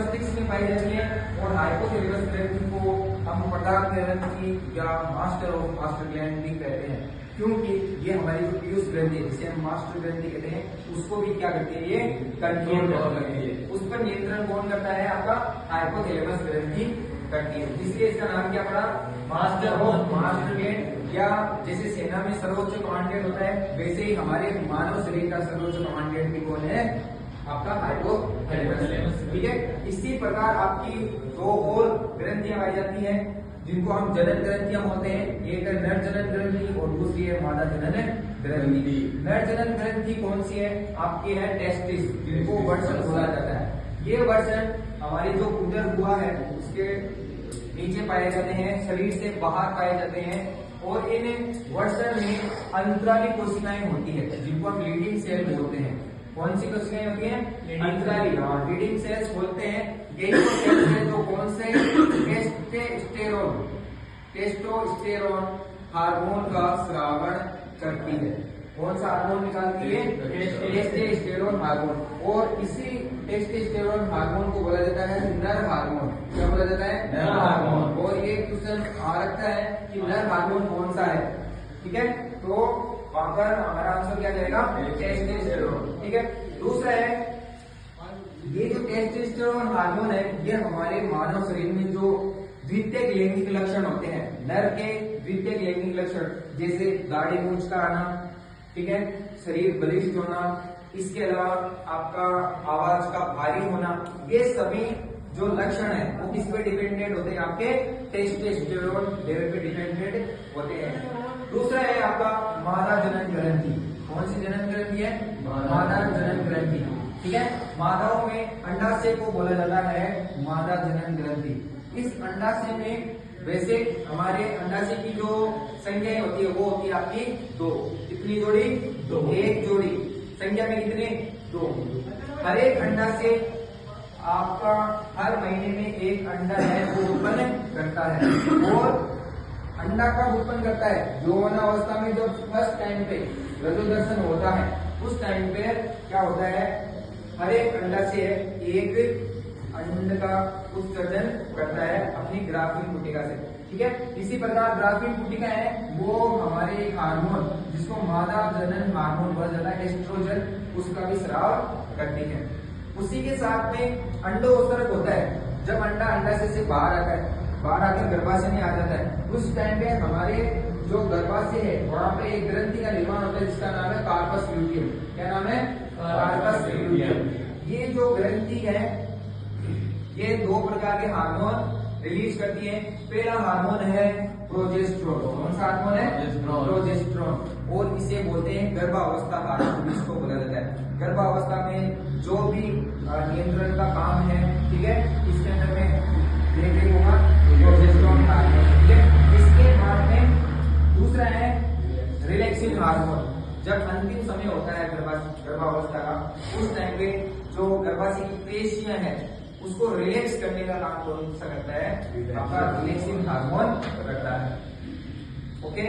मस्तिष्क में पाई जाती है और हाइपोथैलेमस ग्रंथि को हम पदार्थ ग्रंथि या मास्टर ऑफ मास्टर ग्लैंड भी कहते हैं, क्योंकि ये हमारी जो पीयूष ग्रंथि है जिसे हम मास्टर ग्रंथि कहते हैं उसको भी क्या करती है, ये कंट्रोल करती है। उस पर नियंत्रण कौन करता है, आपका हाइपोथैलेमस ग्रंथि करती है, इसलिए इसका नाम क्या पड़ा, मास्टर ऑफ मास्टर ग्लैंड। या जैसे सेना में सर्वोच्च कमांडेंट होता है वैसे ही हमारे मानव शरीर का सर्वोच्च कमांडेंट भी कौन है, आपका हाइपोथैलेमस। ठीक है, इसी प्रकार आपकी दो और ग्रंथियां पाई जाती हैं जिनको हम जनन ग्रंथियां बोलते हैं, एक है नर जनन ग्रंथि और दूसरी है मादा जनन ग्रंथि। नर जनन ग्रंथि कौन सी है, आपकी है टेस्टिस, जिनको वर्षण बोला जाता है। ये वर्षण हमारी जो उदर गुहा है उसके नीचे पाए जाते हैं, शरीर से बाहर पाए जाते हैं और इन वर्षण में अंतराली कोशिकाएं होती है जिनको हम लीडिंग सेल बोलते हैं। कौन सी कोशिकाएं होती हैं, अंतराली, लीडिंग सेल्स बोलते हैं। यही वो सेल्स है जो कौन से टेस्टोस्टेरोन हार्मोन का स्रावण करती है। कौन सा हार्मोन निकालती है, टेस्टोस्टेरोन हार्मोन। और इसी टेस्टोस्टेरोन हार्मोन को बोला जाता है नर हार्मोन। क्या बोला जाता है, नर हार्मोन। और ये क्वेश्चन आ रखता है कि नर हार्मोन कौन सा है, ठीक है, तो वहां पर हमारा आंसर क्या जाएगा, टेस्टोस्टेरोन। ठीक है, दूसरा है ये जो टेस्टोस्टेरोन हार्मोन है ये हमारे मानव शरीर में जो द्वितीयक लैंगिक लक्षण होते हैं, नर के द्वितीयक लैंगिक लक्षण जैसे दाढ़ी मूंछ का आना, ठीक है, शरीर बलिष्ठ होना, इसके अलावा आपका आवाज का भारी होना, ये सभी जो लक्षण है वो किस पे डिपेंडेंट होते हैं, आपके टेस्टोस्टेरोन लेवल पे डिपेंडेंट होते हैं। दूसरा है आपका मादा जनन ग्रंथि। कौन सी जनन ग्रंथि है, मादा जनन ग्रंथि। ठीक है, मादाओं में अंडाशय को बोला जाता है मादा जनन ग्रंथि। इस अंडाशय में वैसे हमारे अंडाशय की जो संख्या होती है वो होती है आपकी दो। कितनी जोड़ी, दो, एक जोड़ी। संख्या में कितने, दो। हर एक अंडाशय आपका हर महीने में एक अंडा है वो उत्पन्न करता है। और अंडा कब उत्पन्न करता है, यौवन अवस्था में जब फर्स्ट टाइम पे रजोदर्शन होता है उस टाइम पे क्या होता है, हर एक अंडा से एक अंड का उत्सर्जन करता है अपनी ग्राफीन पुटिका से। ठीक है, इसी प्रकार ग्राफीन पुटिका है वो हमारे एक हार्मोन जिसको मादा जनन हार्मोन बोला जाता है, एस्ट्रोजन, उसका भी स्राव करती है। उसी के साथ में अंडोत्सर्ग होता है। जब अंडा अंडाशय से बाहर आता है, बाहर आकर गर्भाशय में आ जाता है, उस टाइम पे हमारे जो गर्भाशय है वहां पे एक ग्रंथि का निर्माण होता है जिसका नाम है कार्पस ल्यूटियम। क्या नाम है, कार्पस ल्यूटियम। ये जो ग्रंथि है ये दो प्रकार के हार्मोन रिलीज करती है। पहला हार्मोन है प्रोजेस्टेरोन। कौन सा हार्मोन है, प्रोजेस्टेरोन। और इसे बोलते हैं गर्भावस्था हार्मोन, इसको बोला जाता है। गर्भावस्था में जो भी नियंत्रण का काम है, ठीक है, इसके अंदर में देख होगा प्रोजेस्टेरोन हार्मोन। ठीक है, इसके बाद में दूसरा है रिलैक्सिन हार्मोन। जब अंतिम समय होता है गर्भावस्था का, उस टाइम पे जो गर्भाशय की पेशियां हैं उसको रिलैक्स करने का काम कौन सा करता है, आपका रिलैक्सिन हार्मोन करता है। ओके,